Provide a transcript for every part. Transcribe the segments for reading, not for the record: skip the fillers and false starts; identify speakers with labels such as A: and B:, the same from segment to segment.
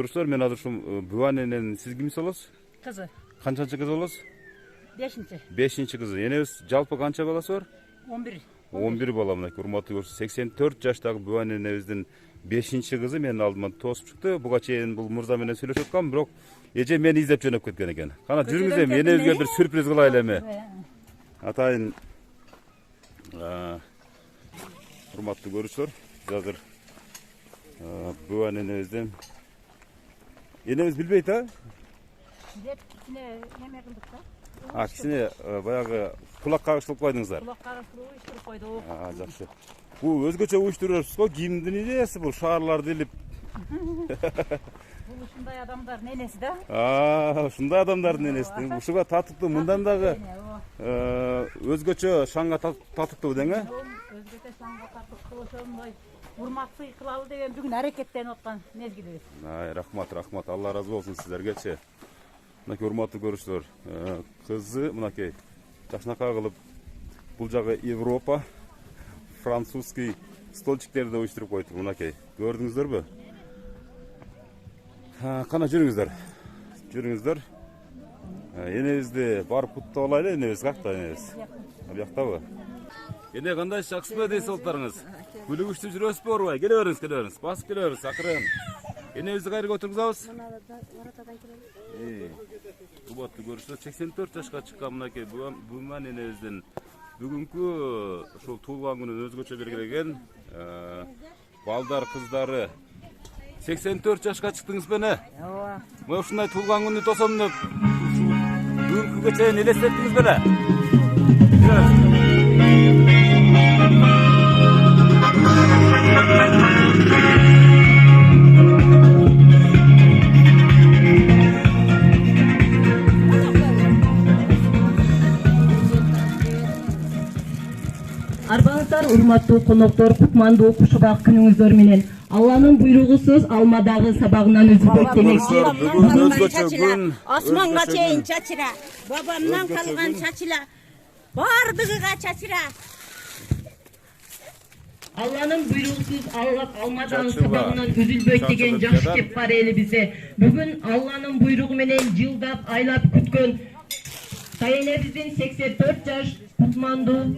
A: көрüşler. Мен азыр ушул Бүбан эненин сиз кимиз болосуз?
B: Кызы.
A: Канчанчы кыз болосуз?
B: 5-нчи.
A: 5-нчи кызы. Энебиз жалпы канча баласы бар?
B: 11.
A: 11 бала мынакей. Урматтуу көрүүчүлөр, 84 жаштагы Бүбан энебиздин 5-нчи кызы менин алдыма тосуп чыкты. Буга чейин бул мырза менен сүйлөшүп аткам, бирок эже мени издеп жөнөп кеткен экен. Кана жүрүңүз эми, энебизге бир сюрприз кылайлы эми. Атайын урматтуу көрүүчүлөр, азыр Бүбан энебизден энебиз билбейт а?
B: Билет, кичине неме кылдык да.
A: Кичине баягы кулак кагыштырып койдуңуздар.
B: Кулак кагыштырып уюштуруп койдук.
A: Жакшы. Бул өзгөчө уюштурасыз го, кимдин идеясы бул? Шаарларды илип.
B: Бул ушундай адамдардын энеси да.
A: Ушундай адамдардын энеси. Ушуга татыктуу, мындан дагы өзгөчө шаңга татыктуу дең э?
B: Өзгөчө шаңга татыктуу ошондой урмат сый кылалы деген бүгүн аракеттенип аткан мезгилибиз.
A: Рахмат. Алла ыраазы болсун сиздергечи. Мынакей урматтуу көрүүчүлөр, кызы мынакей жакшынакай кылып бул жагы Европа, французский столчиктерди уюштуруп коюптур. Мынакей, көрдүңүздөрбү? Кана жүрүңүздөр. Энебизди барып куттап алайлы. Энебиз какта, энебиз? Бияктабы? Эне кандай жакшыбы дей солтарыңыз? Күлүгүчтү жүрөсүзбү орубай? Келе бериңиз, басып келе бериңиз, акырын. Энебизди кайерге отургузабыз? Урматтуу көрүүчүлөр, 84 жашка чыккан мынакей Бүбан энебиздин бүгүнкү ушул туулган күнүн өзгөчө белгилеген балдар кыздары 84 жашка чыктыңыз бе?
B: Ооба.
A: Мына ушундай туулган күнү тосом деп бүгүнкү кечени элестеттиңиз беле?
C: Арбаңыздар урматтуу коноктор, кутмандуу кушубак күнүңүздөр менен. Алланын буйругусуз алмадагы сабагынан үзүлбөйт демекчи.
A: Бүгүн өзгөчө күн.
D: Осмонго чейин чачыра. Бабамдан калган чачыла. Бардыгыга чачыра.
C: Алланын буйругусуз алмадагы сабагынан үзүлбөйт деген жакшы кеп бар элибизде. Бүгүн Алланын буйругу менен жылдап, айлап күткөн Сайенебиздин 84 жаш кутмандуу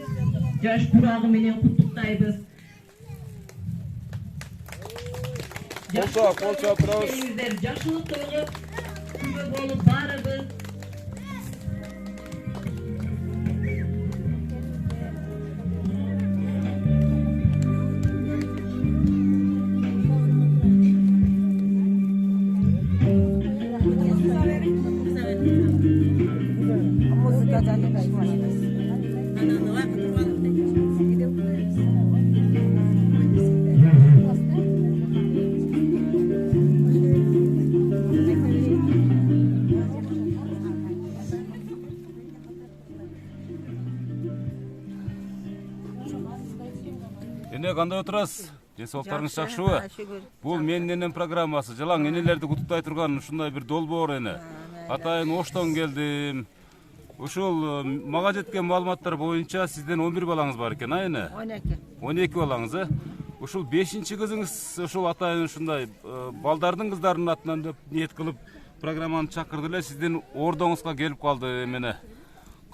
C: жаш турагы менен куттуктайбыз.
A: Колчоп турабыз.
C: Жакшылыктарга күбө болуп барыбыз.
A: Эне кандай отурасыз? Денсаулыктарыңыз жакшыбы? Бул менин энем программасы. Жалаң энелерди куттуктай турган ушундай бир долбоор эне. Атайын Оштон келдим. Ушул мага жеткен маалыматтар боюнча сизден 11 балаңыз бар экен, а эне? 12 балаңыз, э? Ушул 5-нчи кызыңыз ушул атайын ушундай балдардын кыздарынын атынан деп ниет кылып программаны чакырды эле, сиздин ордоңузга келип калды эмне.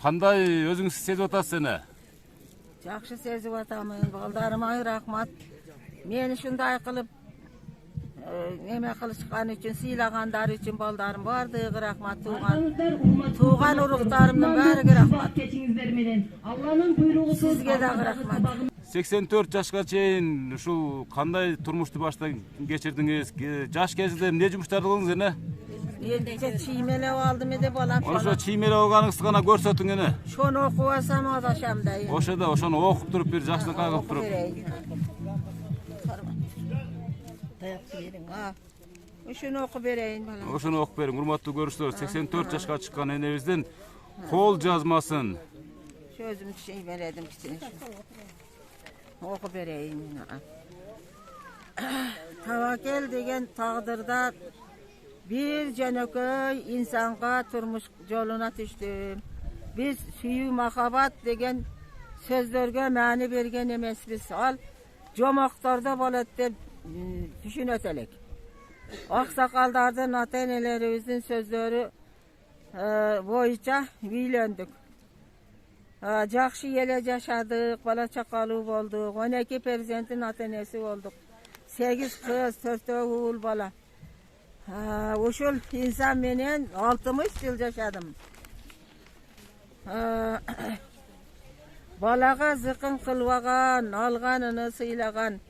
A: Кандай өзүңүз сезип атасыз эне?
D: Жакшы сезип атамын. Балдарыма рахмат. Мен ушундай кылып неме кылышкан үчүн, сыйлагандар үчүн балдарым бардыгы рахмат. Тууган уруктарымдын баарыга рахмат. Сизге дагы рахмат.
A: 84 жашка чейин ушул кандай турмушту баштан кечирдиңиз? Жаш кезинде эмне жумуштарды кылдыңыз эне?
D: Энди чиймелеп алдым эде балам.
A: Ошо чиймелеп алганыңызды гана көрсөтүң эне.
D: Шону окуп алсам адашам да.
A: Ошода ошону окуп туруп бир жакшынакай кылып туруп.
D: Ошону окуп берейин балам.
A: Ошону окуп бериң. Урматтуу көрүүчүлөр, 84 жашка чыккан энебиздин кол жазмасын
D: Сөзүм чиймеледим кичине. Окуп берейин. Тавакел деген тагдырда bir jönököy insanга turmuş жолуна түштүм. Biz sүйүү махабат деген сөздөргө маани берген эмеспиз. Ал жомоктордо болот деп түшүнөт элек. Aksakallardan ata-enelerimizin sözleri boyunca üylendük. Жақшы еле жашадық, бала чақалы болдық, 12 перзенттің ата-енесі болдық. 8 қыз, 4 ұл бала. Ошол инсан менен 60 жыл жашадым. Балаға зықын қылбаған, алғанын сыйлаған,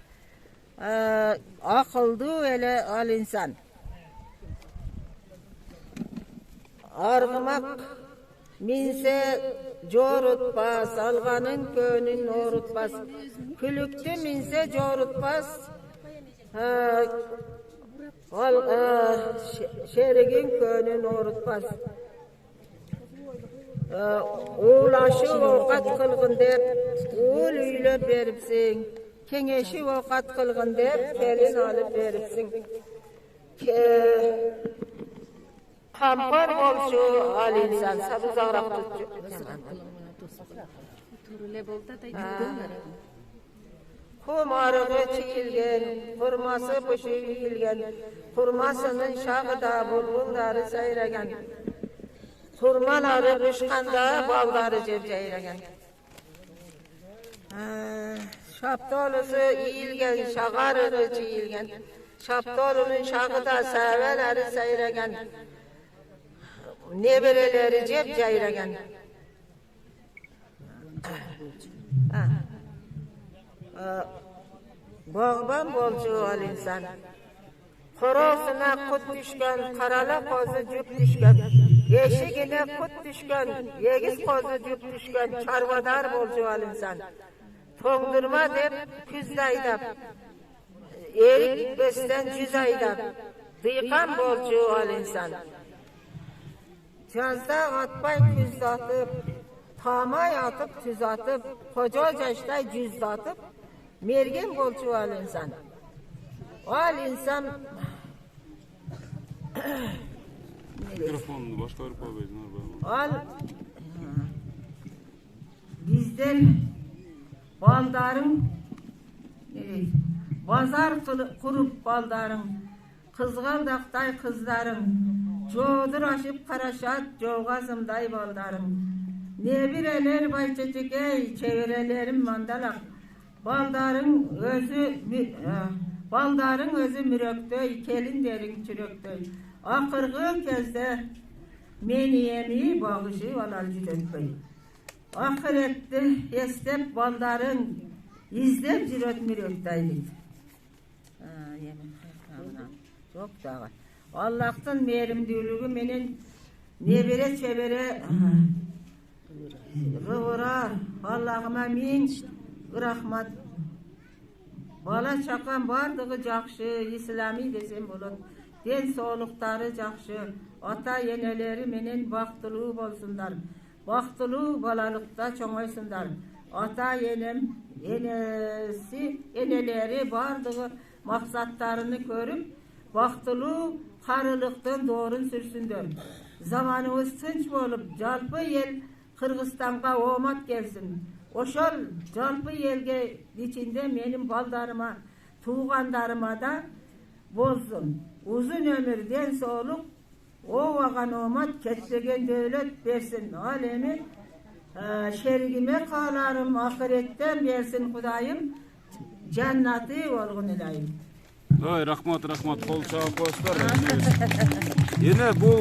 D: ақылды эле ал инсан. Арғымақ минсе жорутпас, алғанын көнін орутпас. Күлікті минсе жорутпас, шерігін көнін орутпас. Uğlaşı ovqat qılğın dep, ul üylep beripsin. Kengeşi ovqat qılğın dep, kelin alıp beripsin. Qampar bolşu al insan, sabuzağraq tutcu. Kum arığı çekilgen, kurması pışı yiyilgen, kurmasının şağı da bulbulları sayragan. Kurmaları kışkanda balları cevceyregen. Şaptolusu iyilgen, şağarığı çiyilgen. Şaptolunun şağı da seveleri seyregen. Nebereleri cevceyregen. Bağban bolcu al insan. Korosuna kut düşken, karala kozu cüp düşken. Yeşigine kut düşken, yegiz kozu cüp düşken, çarvadar bolcu al insan. Toğdurma dep, küzde aydap, erik gitmesinden cüz aydap, dıykan bolcu al insan. Yazda atpay küzde atıp, tamay atıp, tüz atıp, koca yaşta cüzde atıp, mergen bolcu al insan. Al insan...
A: Mikrofonunu başka bir koyabilirsin.
D: Al bizden baldarın bazar kurup baldarın kızgaldaqtay kızlarım joğdur aşıp karaşat joğazımday baldarım nebireler bayçeçekey çevrelerim mandalak baldarın özü müröktöy kelinderin çüröktöy akırgı kezde meni yemi bağışı alal jüretpey. Ahirette estep baldarın izlep jüretmüröktaydı. Çok dağı. Allah'tan merimdülüğü menen nebere çebere gıvırar. Allah'ıma min rahmat. Bala çakan bardığı jakşı, İslami desem bolot. Den soğluqtары жақшы, ata-eneleri menen baqtılуу bolsunlar. Baqtılуу balalıqta çoğoysunlar. Ata-enem, eneleri bardığı maqsatlarını görüp, baqtılуу qarılıqtan doğrun sürsündür. Zamanımız tınç bolup, jalpı el Kırgızstan'a omat gelsin. Oşol jalpı elge içinde menin baldarıma, tuğandarıma da bolsun. Uzun ömürden soğulup, o vagan omat ketpegen devlet versin. Alemi şerigime kalarım, ahiretten versin Kudayım, cenneti olgun ilayım.
A: Ay, rahmat, kol çağıp koysunlar. Yine bu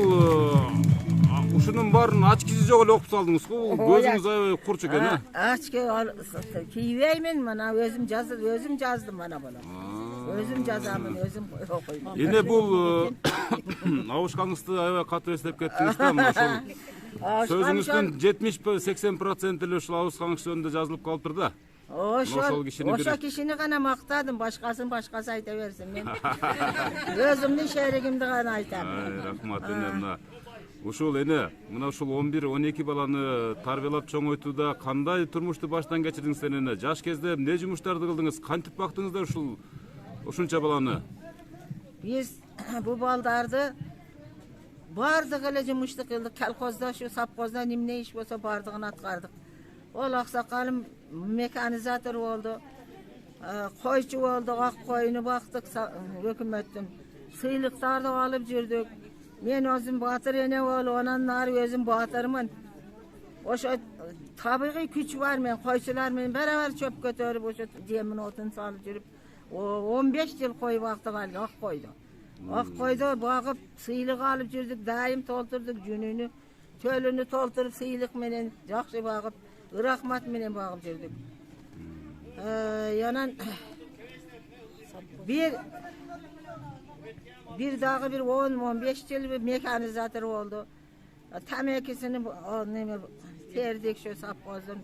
A: uşunun barın aç kizi yok okup saldınız. Gözünüz ay kurçuk ene.
D: Aç kiyveymin mana özüm yazdım mana bunu. Özüm жазамын, özüm okuyayım.
A: Yine bu avuşkanlıkta ayva katı eslep kettiniz de ama sözünüzün 70-80% ile şu avuşkanlık önünde yazılıp kalıptır da.
D: Oşo kişini gana maqtadım, başkası ayta versin. Men özümün şerigimdi gana aytam.
A: Rahmat enemna. Ушул эне, мына ушул 11-12 баланы тарбиялап чоңойтууда кандай турмушту баштан кечирдиңиз эне? Жаш кезде эмне жумуштарды кылдыңыз? Кантип бактыңыздар ушунча баланы?
D: Биз бу балдарды бардыгы эле жумушту кылдык. Колхозда шу сапкозда эмне иш болсо бардыгын аткардык. Ол аксакалым механизатор болду. Койчу болду, ак койуну бактык өкмөттүн. sıylıklarda alıp жүрдük. Men özüm batır ene ol, ondan nari özüm batırmın. Oşa tabiği güç var men, koyçular men beraber çöp götürüp oşa jemin otun salıp жүрüp 15 yıl koy vakti kaldı, ak koydu. Ak koydu, bakıp sıylık alıp жүрдük, daim toldurduk gününü. Çölünü toldurup sıylık menen, жақсы bakıp, rahmat menen bakıp жүрдük. Yanan bir dağı bir 10-15 yıl bir mekanizatör oldu. Temekisini terdik şu sapkozun.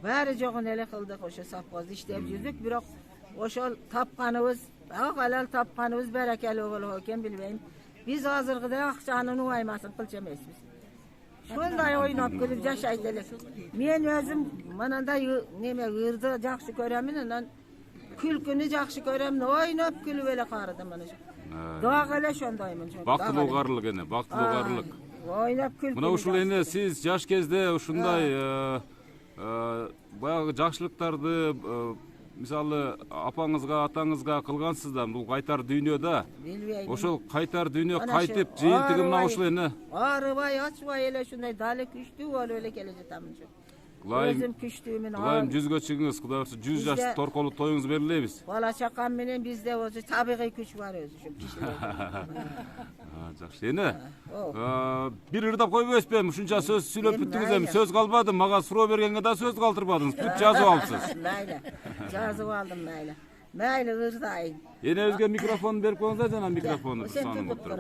D: Bari çoğun ele kıldık o şu sapkoz işlep yüzdük. Biroq oşol tapkanımız, halal tapkanımız berekeli oğlu hoken bilmeyim. Biz hazırgıda akçanın uaymasın kılç emeyiz. Şunday oynap gülüp yaşaydık. Men özüm mananda ırdı жақсы köremin, külkünü жақсы köremin, oynap gülüp ele qarıdım mana. Dağ ele şondayman.
A: Baktılıgarlık ene, baktılıgarlık.
D: Oynap külkünü.
A: Mına uşul ene siz jaş кезде ушундай баягы жакшылыктарды мисалы апаңызга, атаңызга кылгансыз да, бул кайтар дүйнөдө. Ошол кайтар дүйнө кайтып, жыйынтыгы мына ушул эне.
D: Арыбай, ачбай эле ушундай далы күчтүү болуп эле келе жатамын. Өзүм күчтүүмүн.
A: Кылайым 100гө чыгыңыз, Кудай урса 100 жаш торколуу тоюңузду белгилейбиз.
D: Бала чакам менен бизде өзү табигый күч бар өзү ушул кишилер.
A: Жакшы. Эне бир ырдап койбойсузбу? Ушунча сөз сүйлөп бүттүңүз эми. Сөз калбады. Мага суроо бергенге да сөз калтырбадыңыз. Бүт жазып алыпсыз.
D: Mayli. Жазып алдым, mayli. Mayli ырдайын.
A: Энебизге микрофон берип коюңуздар, жана микрофонду санып отуруп.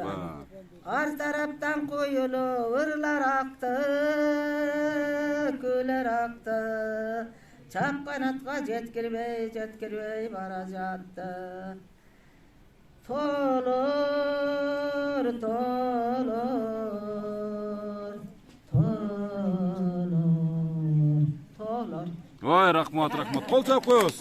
D: Ар тараптан коюлуп ырlar aktı, küler aktı. Çapkanatga jetkirбей bara жатты. Tolur, tolur, tolur, tolur.
A: Vay rahmat. Kol çap koyuyoruz.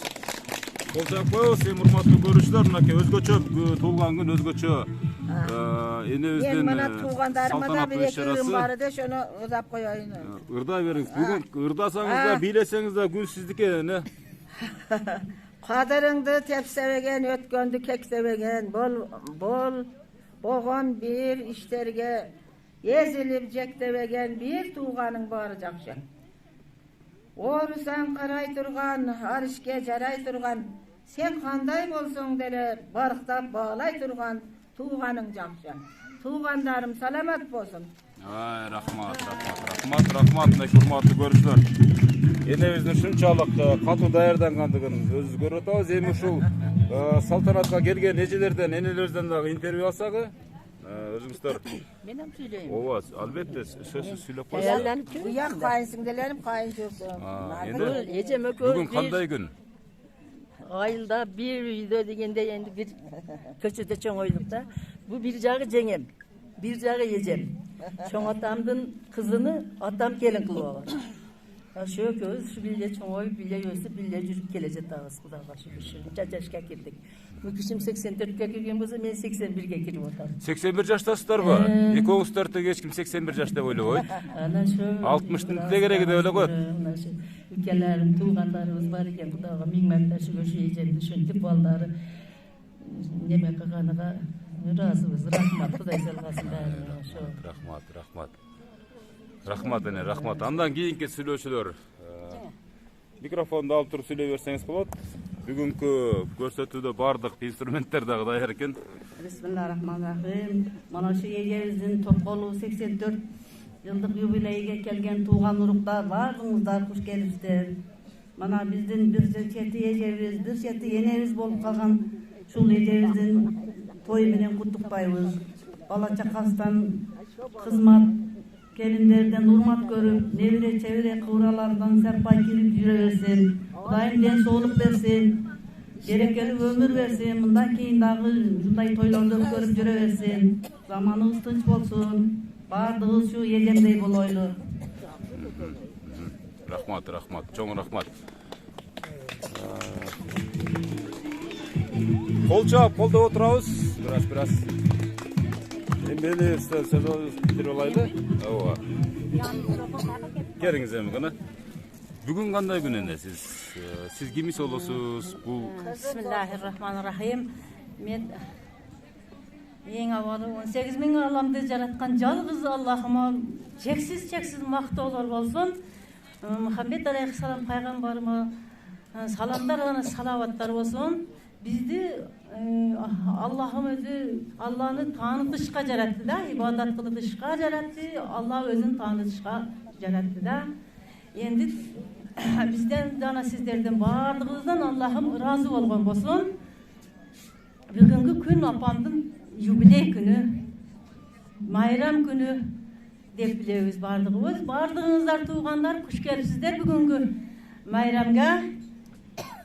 A: Kol çap koyuyoruz. Hurmatlı görüşler. Mınaki özgöçö tuğulgan gün özgöçö.
D: Men mana tuğgandarıma da bir iki ırım var edi, şunu ırdap koyayım.
A: Irda veriniz. Bugün ırdasanız da, biyleseniz de gül sizdike ne?
D: Kadırыңды tep sevegen, ötköndü kek sevegen, bol boğan bir işlerge ezilip jek sevegen bir tuğanın bari жақшы. Orusan qaray turgan, har işke jaray turgan, sen qanday bolsoң dere barықтап bağlay turgan tuğanın жақшы. Tuğandarım salamat bolsun.
A: Ay rahmat. Hurmatlı görüşler. Энебиздин шунчалык катуу даярдангандыгын өзүбүз көрүп атабыз. Эми ушул салтанатка келген эжелерден, энелерден дагы интервью алсагы, өзүңүздөр.
B: Men ham söyleyeyim.
A: Ооба, албетте сөзсүз сүйлөп койсуң.
D: Буяк кайынсыңдерлерим, кайын жок.
B: Эжем
A: Бүгүн кандай күн?
B: Айылда bir үйдө дегенде енді bir көчөдө чоң ойлук да. Bu bir жагы жеңем, bir жагы эжем. Чоң атамдын кызыны атам келин кылып алган. Şu köz, şu bile çoğuy, bile yösü, bile жүрүп келе жатабыз, Кудайга шүгүр. Жашка келдик. Bu kişim 84'e kirген болсо, мен 81'ge кирип атам.
A: 81 жаштасыздарбы? Экөөңүздөр тең эч ким 81 жаш деп ойлобойт.
B: Ana şu
A: 60'тын тегереги деп ойлой коет.
B: Ülkelerim, tuğanlarımız var iken Kudayga ming marta şükür şu ejemdi şöntüp balları neme kılganıga razыбыз. Rahmat, Kuday salgaсын бәріне.
A: Rahmat. Rahmat. Andan kийинки сүйлөөчүлөр микрофонду алып туруп сүйлөй берсеңиз болот. Бүгүнкү көрсөтүүдө бардык инструменттер дагы даяр экен.
E: Bismillahirrahmanirrahim. Mana şu ejemizin Torkolu 84 yıllık юбилейге келген туğan uruqlar barыңızдар kuş kelipsizler. Mana bizdin bir çeti ejemiz, bir çeti enemiz bolup kalgan şul ejemizin toyu menen kutlukbayбыз. Bala çakastan kızmat gelinlerden hurmat görüp, nevire çevire kıvralardan serpay kirip jüre versin. Kudayım den soğuluk versin. Gerekeli ömür versin. Bundan keyin dagı şunday toylardı görüp jüre versin. Zamanımız tınç bolsun. Bardığız şu ejemdey boloylu.
A: Rahmat. Çoğun rahmat. Kolda oturabız. Biraz. Beni söz bitirip olaydı. Ооба. Keriңiz эми гана. Бүгүн кандай күн эне сиз? Сиз кимис болосуз? Бул
B: Bismillahirrahmanirrahim. Men
E: Ең авалы 18 миң аламды жаратқан жалғыз Аллахыма чексіз мақтаулар болсын. Мұхаммед алейхиссалам пайғамбарыма саламдар ғана салаваттар болсын. Бізді Аллахым өзі Алланы танытышқа жаратты да, ибадат қылышқа жаратты, Алла өзін танытышқа жаратты да. Енді бізден дана сіздерден барлығыңыздан Аллахым разы болған болсын. Бүгінгі күн апамдың юбилей күні, майрам күні деп білеміз барлығымыз. Барлығыңыздар туғандар, күш келіпсіздер бүгінгі майрамға.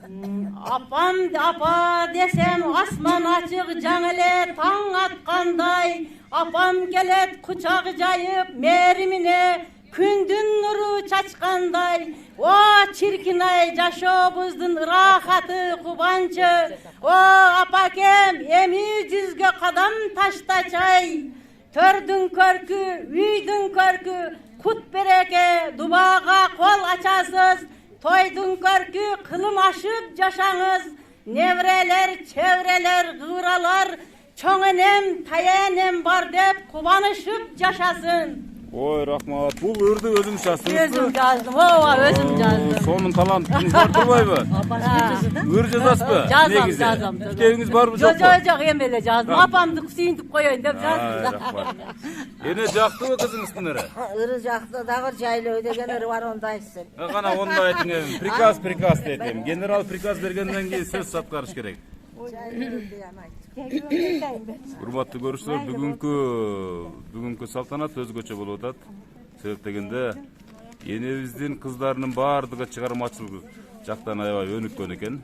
E: Апам апа десем асман açık жаңыле таң атқандай, апам келет құшақ жайып мериміне күндүн нұру чачқандай. О чиркинай жашообуздун рахаты кубанчы, о апакем эми жүзгө кадам таштачай. Төрдүн көркү, үйдүн көркү, кут береке, дубага кол ачасыз. Toydun körkü kılım aşıp yaşanız, nevreler, çevreler, gıralar, çoğ enem, tayenem var dep kubanışıp yaşasın.
A: Oy rahmat. Бұл өрді өзің жаздыңыз ба?
B: Өзім жаздым, өзім жаздым.
A: Соның талантыңыз бар тұрбай ба? Өр жазасыз ба?
B: Жазам.
A: Кітебіңіз бар бұл жоқ па?
B: Жоқ, емеле жаздым. Апамды сүйіндіп қойайын деп жаздым.
A: Рахмат. Ене жақты ба қызыңыз күнері?
D: Ыры жақты дағы жайлау деген ыры бар, онда айтсын.
A: Ғана онда айтың емін. Приказ детем. Генерал приказ бергенден кейін сөз сатқарыш керек. Урматтуу көрүүчүлөр, бүгүнкү салтанат өзгөчө болуп атат. Себеп дегенде энебиздин кыздарынын баардыгы чыгармачылык жактан аябай өнүккөн экен.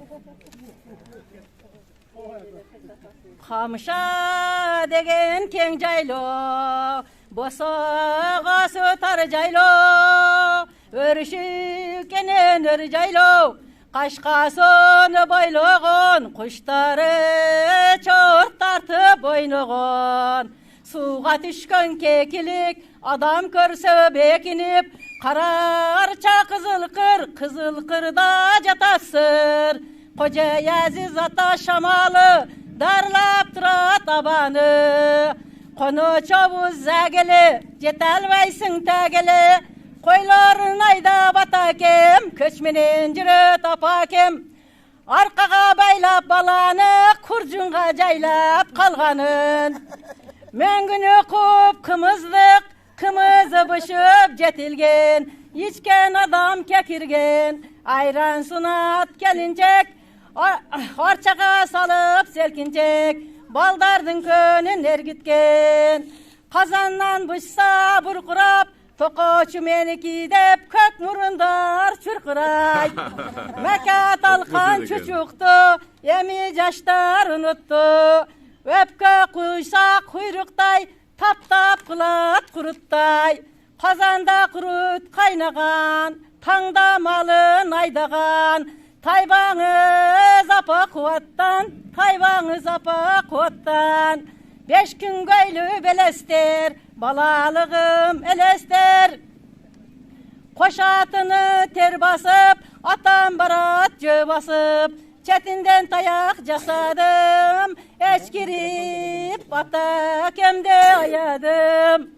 B: Камыша деген кең жайлоо, босогосу тар жайлоо, өрүшүк энен өр жайлоо. Қашқасыны байлығын, құштары чорт тартып ойнығын. Суға түшкен кекілік, адам көрсі бекініп, қарарча қызыл қырда жатасыр. Қожа Әзиз ата шамалы, дарлап тұра табаны. Қоны чобыз әгілі, жетәлбайсың тәгілі. Qoyların ayda batakım, köçmenin cürüt apakım. Arkaga baylap balanı, kurcunga caylap kalganın. Möngünü kup kımızlık, kımızı bışıp cetilgen. İçken adam kekirgen, ayran sunat gelincek. Orçaga salıp selkincek, baldardın könün ergitken. Kazandan bışsa burkurap, Tokoçu meniki dep kök murundar çırkıray. Mekat alkan çocuktu, emi yaştar unuttu. Öpke kuysa kuyruktay, tap kılat kuruttay. Kazanda kurut kaynagan, tangda malın aydagan. Taybanız apa kuvattan, 5 gün göylü belester, balalığım elester. Koşatını ter basıp, atam barat jö basıp, çetinden tayak jasadım, eşkirip ata kemde ayadım.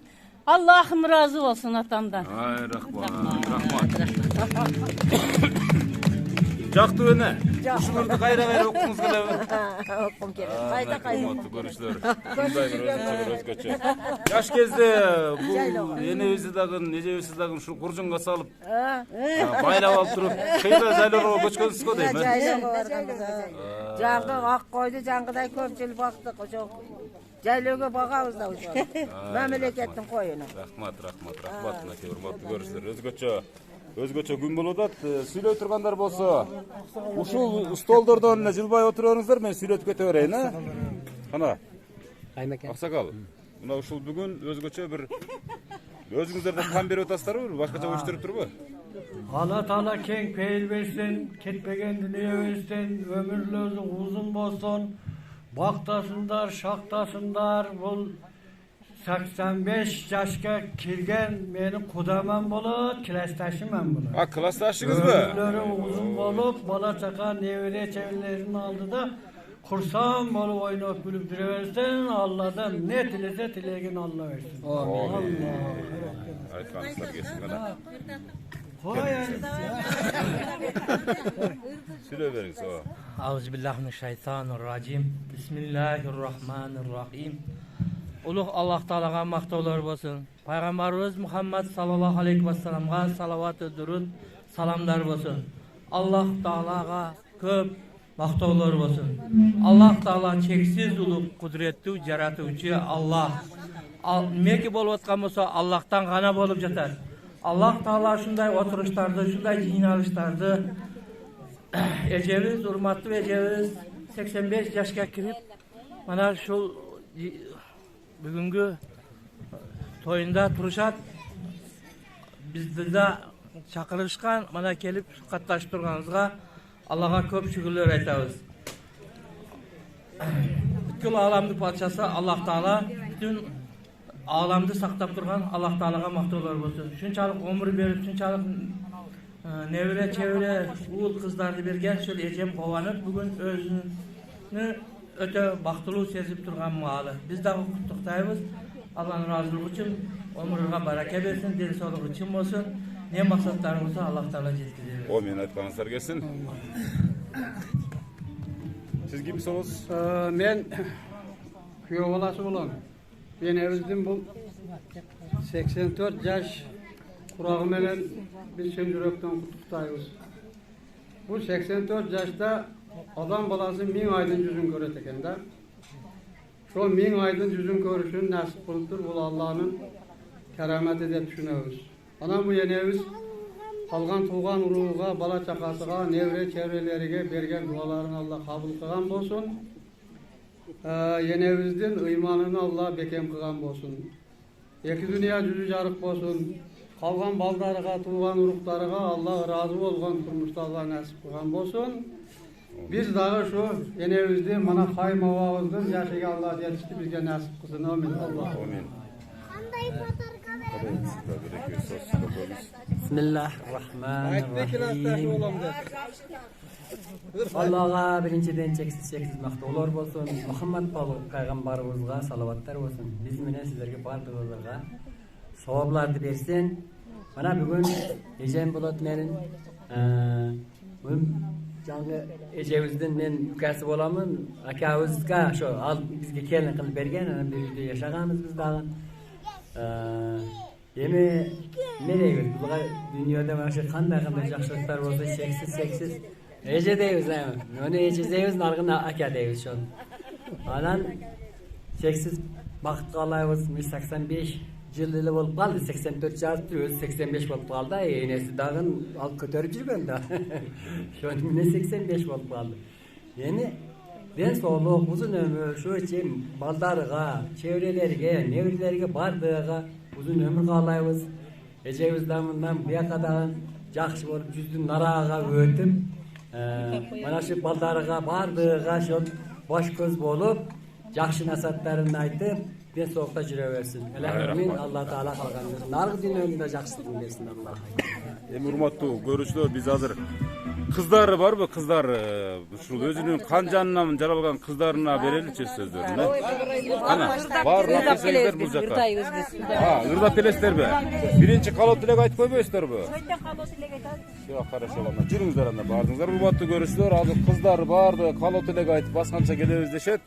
B: Allah'ım razı olsun atamdan.
A: Ay rahmat. Жакты өне. Ушуларды кайра окуңуз келеби?
D: Оқым керек. Қайда.
A: Көрүүчүлөр. Мындай бир өзгөчө. Жаш кезде бул энебизди дагы, эжебизди дагы ушул куржунга салып, байлап алып туруп, кыйла жайлоого көчкөнсүз го дейм.
D: Жайлоого барганбыз. Жагы ак койду жаңгыдай көп жыл бактык, ошо жайлоого багабыз да ошо. Мамлекеттин коюну.
A: Рахмат. Мынакей урматтуу көрүүчүлөр, өзгөчө күн болуп атат. Сүйлөй тургандар болсо, ушул столдордон эле жылбай отуруңуздар, мен сүйлөтүп кете берейин, а? Кана. Аксакал. Мына ушул бүгүн өзгөчө бир өзүңүздөрдөн кам берип атасыздарбы, башкача уюштуруп турбу?
F: Allah Teala keng peyil versin, ketmegen dünya versin, ömürlüğü uzun bolsun, baktasınlar, şaktasınlar, bul 85 yaşga kirgen meni kudaman bolup, klastaşımam bunu.
A: Ha, klastaşınız mı?
F: Ömürleri uzun bolup, bala çaka nevre çevrelerinin aldı da kursan bolup oynap gülüp duruversen Allah'dan ne dilese dileğin Allah versin. Allah.
A: Aytkanыңыздар келсин mana. Söyle beriңiz o.
G: Euzubillahimineşşeytanirracim. Bismillahirrahmanirrahim. Ulug' Alloh taolaga maqtovlar bo'lsin. Payg'ambarimiz Muhammad sallallohu alayhi vasallamga salovat va durud salomlar bo'lsin. Alloh taolaga ko'p maqtovlar bo'lsin. Alloh taolo cheksiz ulug' qudratli yaratuvchi Alloh. Nima bo'lib o'tgan bo'lsa Allohdan g'ana bo'lib jatar. Alloh taolo shunday o'tirishlarni, shunday jinoyatlarni Eceviz, hurmatli Eceviz 85 yaşga kirib, mana shu bugungi to'yinda turishad. Bizda chaqirishgan, mana kelib qatnashib turganingizga Allohga ko'p shukrlar aytamiz. Bütün olamning podshasi Alloh taolo, bütün olamni saqlab turgan Alloh taologa maqtovlar bo'lsin. Shunchalik umr berib, shunchalik nevre çevre uğul kızlarını bergen şöyle ecem kovanıp bugün özünü öte baktılığı sezip durgan malı. Biz de kutuktayız. Allah'ın razılığı için ömrüne baraka versin, deli sağlığı için olsun. Ne maksatlarımızı Allah Teala жеткізеді.
A: O men aytkanыңыздар келсин. Siz kimsiniz?
F: Men kuyov balası bolam. Ben evizdim bu 84 yaş Kurağım menen biz şen yürekten kutuktayız. Bu 84 yaşta adam balası 1000 aydın yüzün göret ekende. Şu 1000 aydın yüzün görüşün nasip kılıptır. Bu Allah'ın kerameti de düşünüyoruz. Ana bu yenemiz kalgan tuğan uruğa, bala çakasıga, nevre çevrelerine bergen dualarını Allah kabul kılan olsun. Yenemizden imanını Allah bekem kılan olsun. İki dünya yüzü jarık olsun. Kalgan baldarıga, tuğan uruklarıga Allah razı olgan turmuşta Allah nasip kılgan olsun. Biz dağı şu yenevizde mana hayma avazdır yaşıga Allah yetişti bizge nasip kılsın. Amin. Allah.
A: Amin.
H: Bismillahirrahmanirrahim. Allah'a birinciden çeksiz maqtovlar olsun. Muhammed Peygamberimizga salavatlar olsun. Biz menen sizlerge bardığınızga savaplardı bersin. Mana bugün Ecem Bulat menin жаңы Ecevizden men yukası bolamın. Akavizga şu al bizge kelin qilib bergen, ana bir uyda yaşaganız biz dagı. Yeme nereye gidiyoruz? Bular dünyada başka qanday yaxshiliklar bo'lsa cheksiz. Ece deymiz ama. Onu ece deymiz, nargına aka deymiz şu. Anan cheksiz baxt qalaymiz. 85 yılı bo'lib qoldi. 84 yaşta o'zi 85 bo'lib qoldi. Enesi dag'in olib ko'tarib yurganda. Shuni 85 bo'lib qoldi. Yani ben sog'liq, uzun ömür, şu için baldarıga, çevrelerge, nevrilerge bardığıga uzun ömür qalaymiz. Eceviz damından bu yakadağın жақсы болып жүздің нараға өтіп, mana şu baldarıga bardığıga şu baş göz болып, жақсы насаттарын айтып, ben soğukta жүре versin. Elhamdülillah Allah Teala kalgan versin. Nargı dünyasında жақсылығын versin Allah.
A: Urmattуу көрүүчүлөр, biz азыр кыздары барбы? Кыздар ушул өзүнүн кан жанынан жаралган кыздарына береличи сөздөрүн. Ana, баардык нерселер бул жакка. Ырдап келесиздерби? Биринчи калоо тилек айтып койбойсуздарбы? Жок, хорошо, анда жүрүңүздөр, анда баардыгыңыздар урматтуу көрүүчүлөр, азыр кыздар баардыгы калоо тилек айтып басканча келебиз дешет.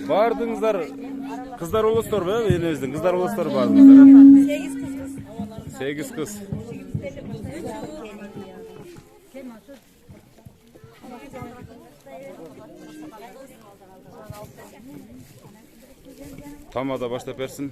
A: Bardыңыздар, kızlar olurlar be, elinizden kızlar olurlar bardыңızдар. 8 kız. 8 kız. Tamam da başla versin.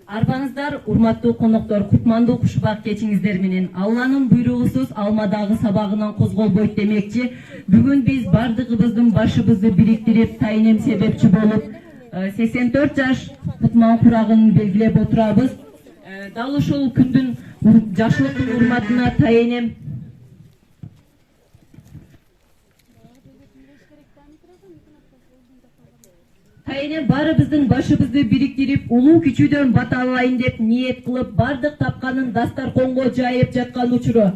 C: Арбаңыздар, урматтуу коноктор, кутмандуу кушбак кечиңиздер менен Алланын буйругусуз алмадагы сабагынан козголбойт демекчи. Бүгүн биз бардыгыбыздын башыбызды бириктирип, тайнем себепчи болуп 84 жаш кутман курагын белгилеп отурабыз. Дал ушул күндүн жашлыктын урматына тайнем Tayinem barыбыздын башыбызды бириктирип, улуу күчүдөн бата алайын деп ниет кылып, бардык тапканын дастарконго жайып жаткан учуру.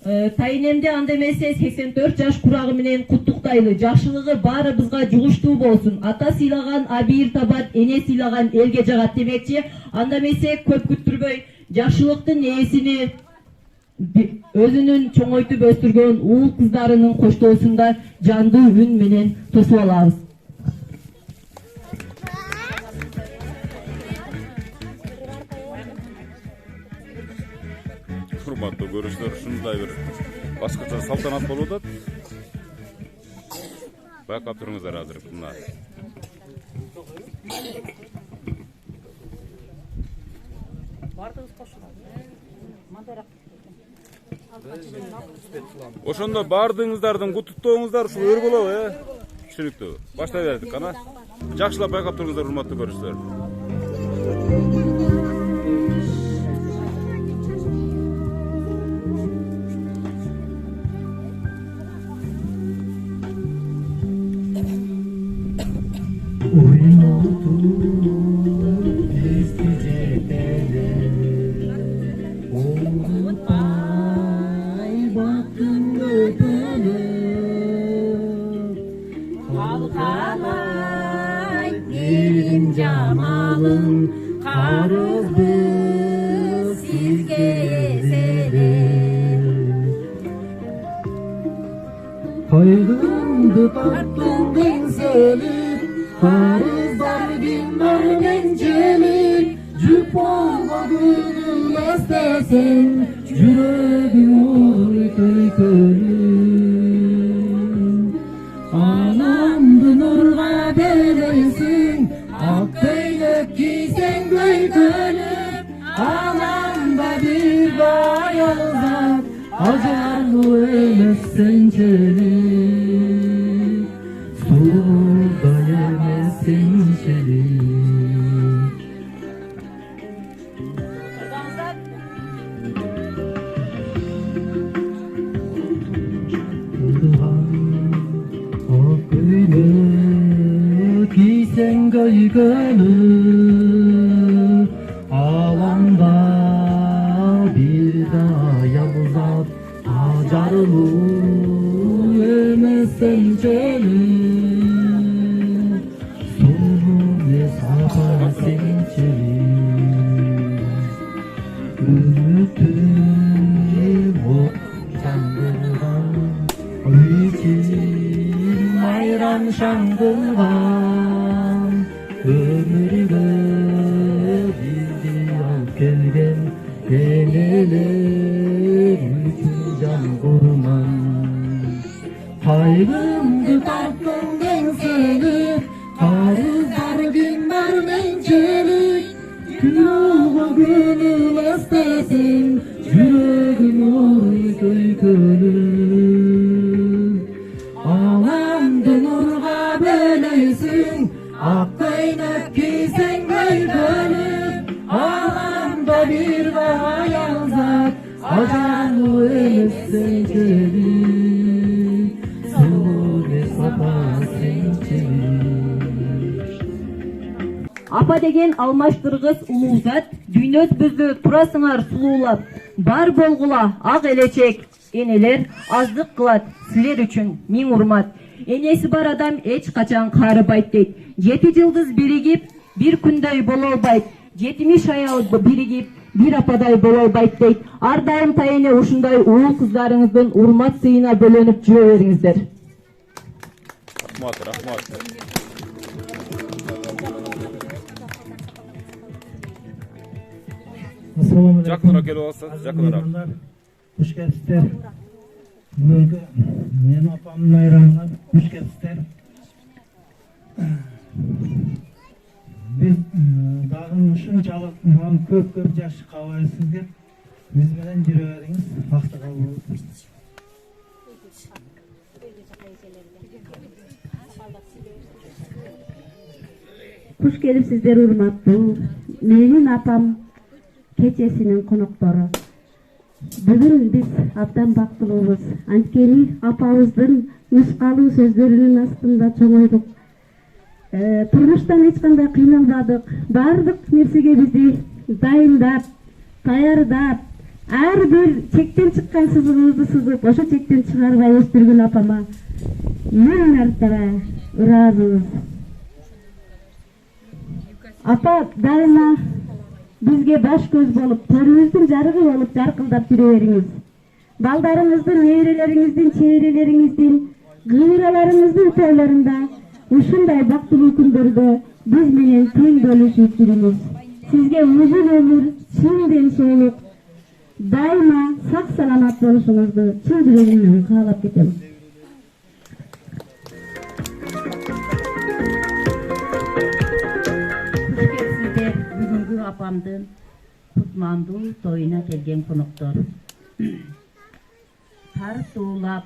C: Тайинемди анда эмесе 84 жаш курагы менен куттуктайлы. Жакшылыгы барыбызга жугуштуу болсун. Ата сыйлаган абийир табат, эне сыйлаган элге жагат демекчи. Анда эмесе көп күттүрбөй, жакшылыктын ээсини өзүнүн чоңойтуп өстүргөн уул кыздарынын коштоосунда жандуу үн менен тосуп алабыз.
A: Урматтуу көрүүчүлөр, ушундай бир башкача салтанат болуп атат. Байкап туруңуздар азыр мына. Ошондо бардыгыңыздардын куттуктооңуздар ушул өр болобу, түшүнүктүү. Баштай бердик кана. Жакшылап байкап туруңуздар, урматтуу көрүүчүлөр.
I: Kaygımdı tatlım benzelik, karızlar binler mencelik. Cüp olma gönül istesen, yüreğim olur köykölüm. Anamdı nurga beleysin, ak beylek giysen köykölüm. Anamda bir bayıldan, acarlı emezsen çelik, suda yemezsen çelik. Ak beylek giysen köykölüm, alanda bir daha yalnız acarlı emezsen çelik, sonu mesafe sen çelik. Ümittim ok çandırgan, için ayran şangılgan, ömürüme bildi al kelgen eneler üçün can kurman. Kaygımdı tatlım gençlik, karızlar binler mençelik. Günahı gönül istesin, yüreğim oy köykölüm. Ağlamdı nurga beleysin, ak beylek giysen köykölüm. Ağlamda bir daha yazar, acarlı emezsen çelik, sulu sapa sen çelik.
C: Apa деген алмаштыргыс улуу зат, дүйнөбүздү турасыңар сулуулап, бар болгула ак элечек, энелер аздык кылат силер үчүн миң урмат. Энеси бар адам эч качан каарыбайт дейт. 7 жылдыз биригип, бир күндөй боло албайт. 70 аял биригип, бир ападай боло албайт дейт. Ар дайым тайыне ушундай уул кыздарыңыздын урмат сыйына бөлөнүп жүрө бериңиздер.
A: Рахмат. Жақынырақ келіп алсаңыз, жақынырақ.
I: Қош келіпсіздер. Бүгінгі менің апамның айранына қош келіпсіздер. Біз дағын ушунчалык маған көп жакшы каалайсыздар. Биз менен жүрө бериңиз, бактыга болуп.
J: Kuş gelipsizler urmattуу. Менин апам кечесинин коноктору. Бүгүн биз абдан бактылуубуз. Анткени апабыздын нускалуу сөздөрүнүн астында чоңойдук. Турмуштан эч кандай кыйналбадык. Бардык нерсеге бизди дайындап, даярдап, ар бир чектен чыккан сызыгыбызды сызып, ошо чектен чыгарбай өстүргөн апама миң мартаба ыраазыбыз. Апа дайыма бизге баш көз болуп, төрүбүздүн жарыгы болуп жаркылдап жүрө бериңиз. Балдарыңыздын, неберелериңиздин, чейрелериңиздин, кыйраларыңыздын тойлорунда ушундай бактылуу күндөрдө биз менен тең бөлүшүп жүрүңүз. Сизге узун өмүр, чын ден соолук, дайыма сак саламат болушуңузду чын жүрөгүмдөн каалап кетем. Куш келипсиздер бүгүнкү апамдын кутмандуу тоюна келген коноктор. Тартуулап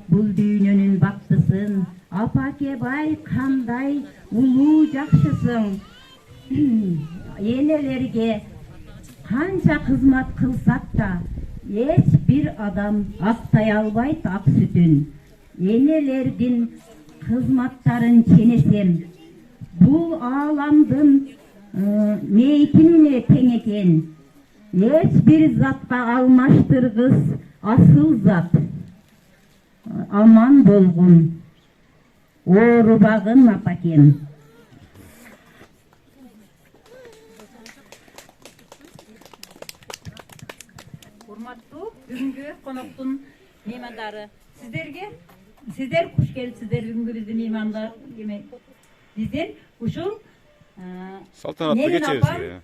J: бул дүйнөнүн бактысын, апаке бай кандай улуу жакшысың. Энелерге канча кызмат кылсак да, эч бир адам актай албайт ак сүтүн. Энелердин кызматтарын ченесем, бул ааламдын мейтинине тең экен. Эч бир затка алмаштыргыс асыл зат. Аман болгун, оорубагын апакем.
K: Урматтуу бүгүнкү коноктун меймандары, сиздер куш келипсиздер. Бүгүнкү биздин меймандар биздин ушул
A: салтанаттуу кечебиз.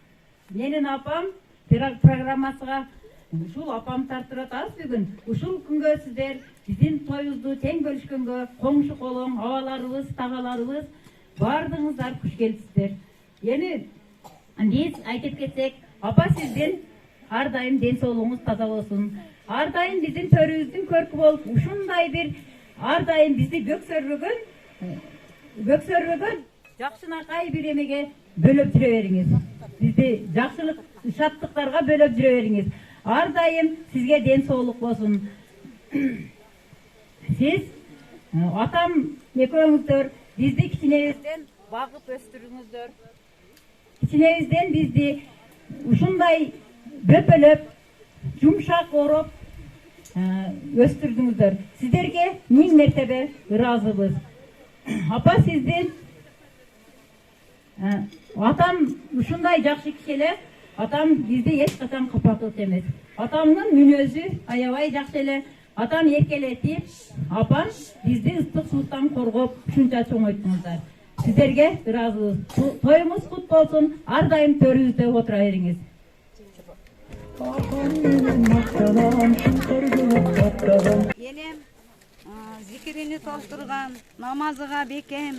K: Менин апам программасыга ушул апам тартып атабыз бүгүн. Ушул күнгө сиздер биздин тоюбузду тең бөлүшкөнгө коңшу колоң, абаларыбыз, тагаларыбыз бардыгыңыздар куш келипсиздер. Эми биз айтып кетсек, апа сиздин ар дайым ден соолугуңуз таза болсун. Ар дайым биздин төрүбүздүн көркү болуп, ушундай бир ар дайым бизди бөксөрбөгөн жакшынакай бир эмеге бөлөп жүрө бериңиз. Бизди жакшылык, шаттыктарга бөлөп жүрө бериңиз. Ар дайым сизге ден соолук болсун. Сиз атам экөөңүздөр бизди кичинебизден багып өстүрүңүздөр. Кичинебизден бизди ушундай бөпөлөп, жумшак ороп өстүрдүңүздөр. Сиздерге миң мертебе ыраазыбыз. Апа сиздин атам ушундай жакшы киши эле. Атам бизди эч качан капа кылып эмес. Атамдын мүнөзү аябай жакшы эле. Атам эркелетип, апам бизди ыстык сууттан коргоп, ушунча чоңойттуңуздар. Сиздерге ыраазыбыз. Тоюңуз кут болсун. Ар дайым төрүбүздө отура бериңиз.
L: Энем зикирини толтурган, намазыга бекем,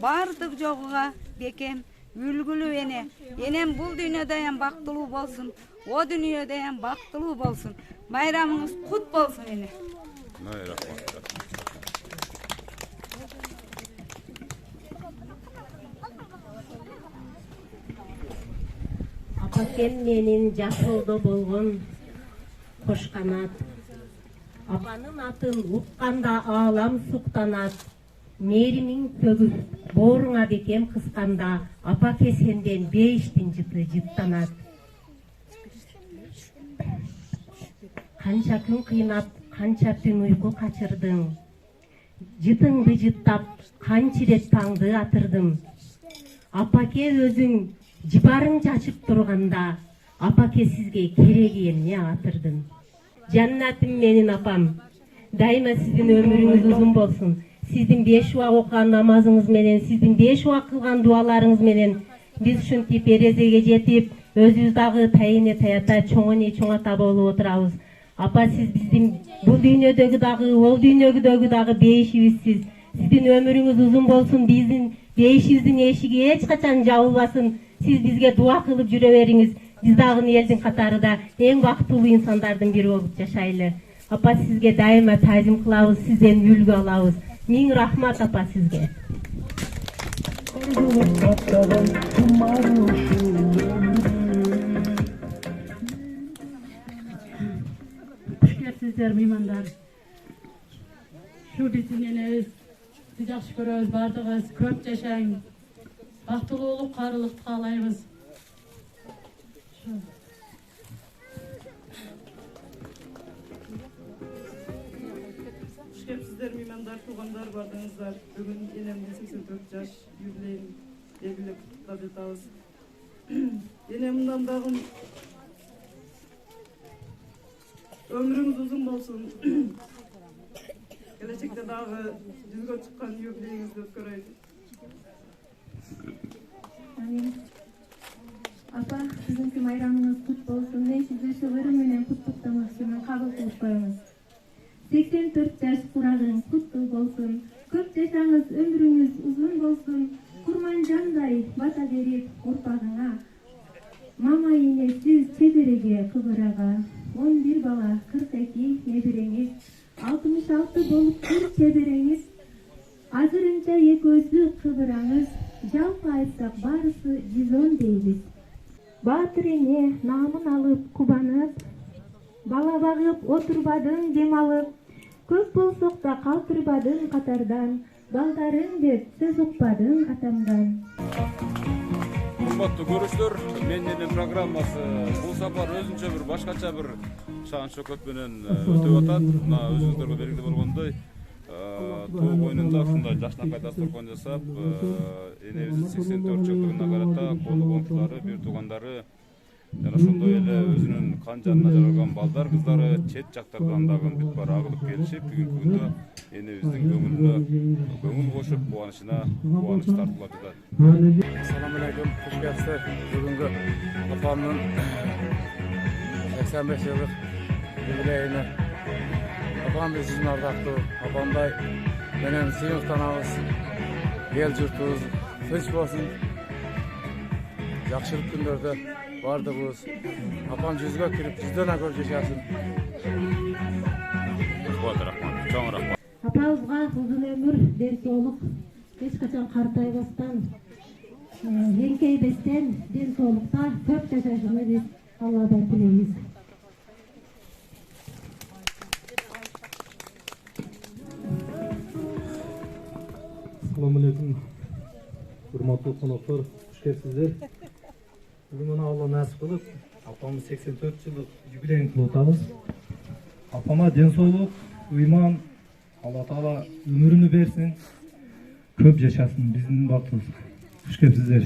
L: бардык жогуга бекем, үлгүлүү эне. Энем бул дүйнөдө бактылуу болсун, о дүйнөдө бактылуу болсун. Байрамыңыз кут болсун эне.
J: Апакем менин жашоодо болгон кош канат. Апанын атын укканда аалам суктанат. Мээримиң төгүп, бооруңа бекем кысканда, апаке сенден бейиштин жыты жыттанат. Канча күн кыйнап, канча түн уйку качырдың. Жытыңды жыттап, канча ирет таңды атырдым. Апаке өзүң жыбарың чачып турганда, апаке сизге кереги эмне атырдым. Жаннатым менин апам, дайыма сиздин өмүрүңүз узун болсун. Сиздин 5 убак окуган намазыңыз менен, сиздин 5 убак кылган дуаларыңыз менен биз ушинтип эрезеге жетип, өзүбүз дагы тайыне таята, чоңоне чоңата болуп отурабыз. Апа сиз биздин бул дүйнөдөгү дагы, ол дүйнөдөгү дагы бейишибизсиз. Сиздин өмүрүңүз узун болсун, биздин бейишибиздин эшиги эч качан жабылбасын. Сиз бизге дуа кылып жүрө бериңиз. Биз дагы элдин катарында эң бактылуу инсандардын бири болуп жашайлы. Апа сизге дайыма таазим кылабыз, сизден үлгү алабыз. Миң рахмат апа сизге.
M: Куш келипсиздер меймандар. Шу биздин энебиз
K: сізді жақсы көрөбүз, бардыгыбыз көп жашаң, бактылуулук, карылыкты каалайбыз.
M: Sizler meymanlar, tuğanlar bardığınızlar. Bugün enemden 84 yaş yübüleyin belgilep kutlup etabız. Enemden dağım ömrümüz uzun bolsun. Gelecekte dağı düzgün çıkan yübüleyinizde ötköreydi.
N: Apa, sizinki bayramınız kut bolsun. Ben size şöverim menen kutluktamakçımın kabul kılıp koyunuz. 84 yaş kuragın kutlu bolsun. Köp yaşаңыз, ömrüңüz uzun bolsun. Kurmancanday bata berip urpagыңа. Mama ine siz çeberege kıvıraga. 11 bala, 42 nebireňiz. 66 bolup bir çebereňiz. Azırınca eközlü kıvıraňız. Жалпы айтсак барысы 110 дейбиз. Баатыр эне намын алып кубанып, бала багып отурбадың дем алып, көп болсок да калтырбадың катардан, балдарың деп сөз укпадың атамдан.
A: Урматтуу көрүүчүлөр, менин программасы бул сапар өзүнчө бир башкача бир шаан шөкөт менен өтүп атат. Мына өзүңүздөргө белгилүү болгондой, тоо боюнунда ушундай жакшынакай дасторкон жасап, энебиздин 84 жылдыгына карата колу комчулары, бир туугандары жана ошондой эле өзүнүн кан жанына жаралган балдар, кыздары чет жактардан дагы бүт бара агылып келишип, бүгүнкү күндө энебиздин көңүлүнө көңүл кошуп, кубанычына кубаныч тартуулап жатат.
O: Assalamu alaikum, hoş geldiniz. Bugünkü apamın 85 yıllık jubileyine. Apam bizden ardaktı. Apamday benim sınıftanabız, el jurtubuz tinch bolsun. Jakşılık günlerde bardığız. Apam yüzüge kirip yüzden agor yaşasın.
A: Çok rahmat.
J: Apamızga uzun ömür, den soğuk, hiç kaçan kartaybastan, enkeybesten, den soğukta köp yaşashını biz Allah'dan dileymiz.
I: Assalamu alaikum. Hurmatly konoktор, hoş geldinizler. Bugün ona Allah nasip kılıp, apamız 84 yıllık jubileyini kılıp atабыз. Apama den soğuk, iman, Allah Taala ömrünü versin, köp yaşasın, bizim baktığımız. Hoş geldinizler.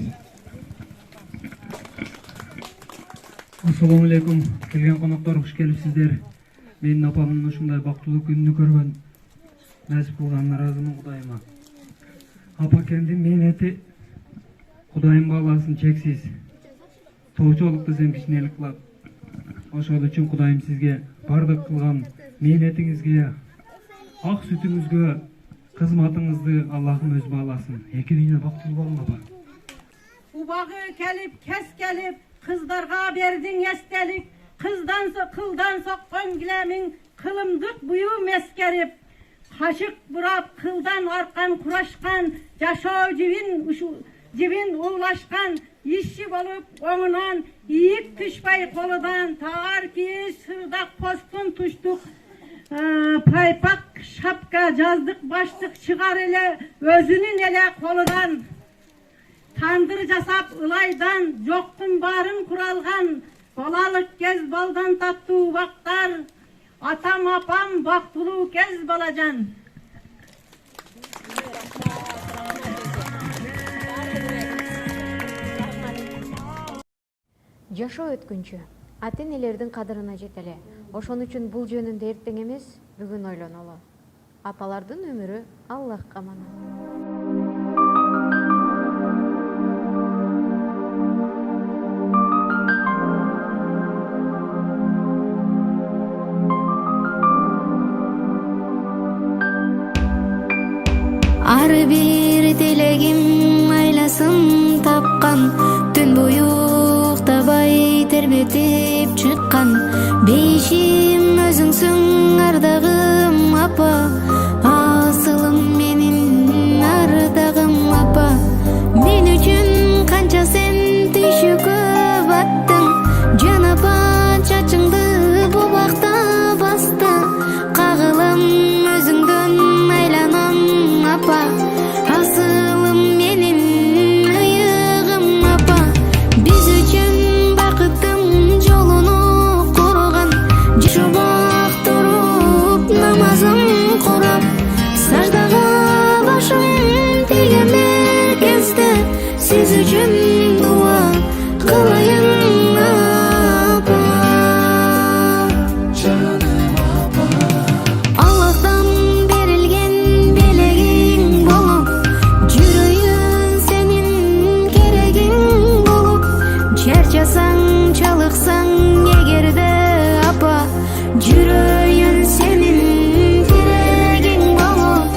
P: Assalamu alaikum. Kelgen konoktор, hoş geldinizler. Menin apamın uşunday baktılıq gününü görgen nasip kılganına razımın Kudayıma. Apa kendi mehneti Kudayım bağlasın çeksiz. Toğçolukta zemkişnelik kılap. Oşol üçün Kudayım sizge bardık kılgan mehnetingizge, ak sütüңүзгө kızmatыңызды Allah'ım öz bağlasın. Eki dünya baktıl bolma ba.
Q: Ubağı kelip, kes gelip, kızlarga berdin estelik, kıldan sokkan gilemin, kılımdık buyu meskerip, kaşık burap, kıldan arkan kuraşkan, yaşao cibin ulaşkan, işçi bolup oğunan, yiyip düşbay koludan, tağar ki sırdak postun tuştuk, paypak şapka yazdık başlık çıgar ele özünün ele koludan tandır jasap ılaydan joktun barın kuralgan balalık kez baldan tattu vaktar atam apam baktulu kez balacan.
R: Жашоо өткүнчү ата-энелердин кадырына жетели. Ошон үчүн бул жөнүндө эртең эмес, бүгүн ойлонолу. Апалардын өмүрү Аллахка аманат.
S: Ар бир тилегим айласын тапкан, түн бою уктабай тербетип чыккан. Бейшим өзүңсүң ардагым апа, асылым менин ардагым апа. Мен үчүн канча сен түйшүккө баттың, жан апа чачыңды бубакта басты. Кагылым өзүңдөн айланам апа. баксаң эгерде апа жүрөйүн сенин тирегиң болуп.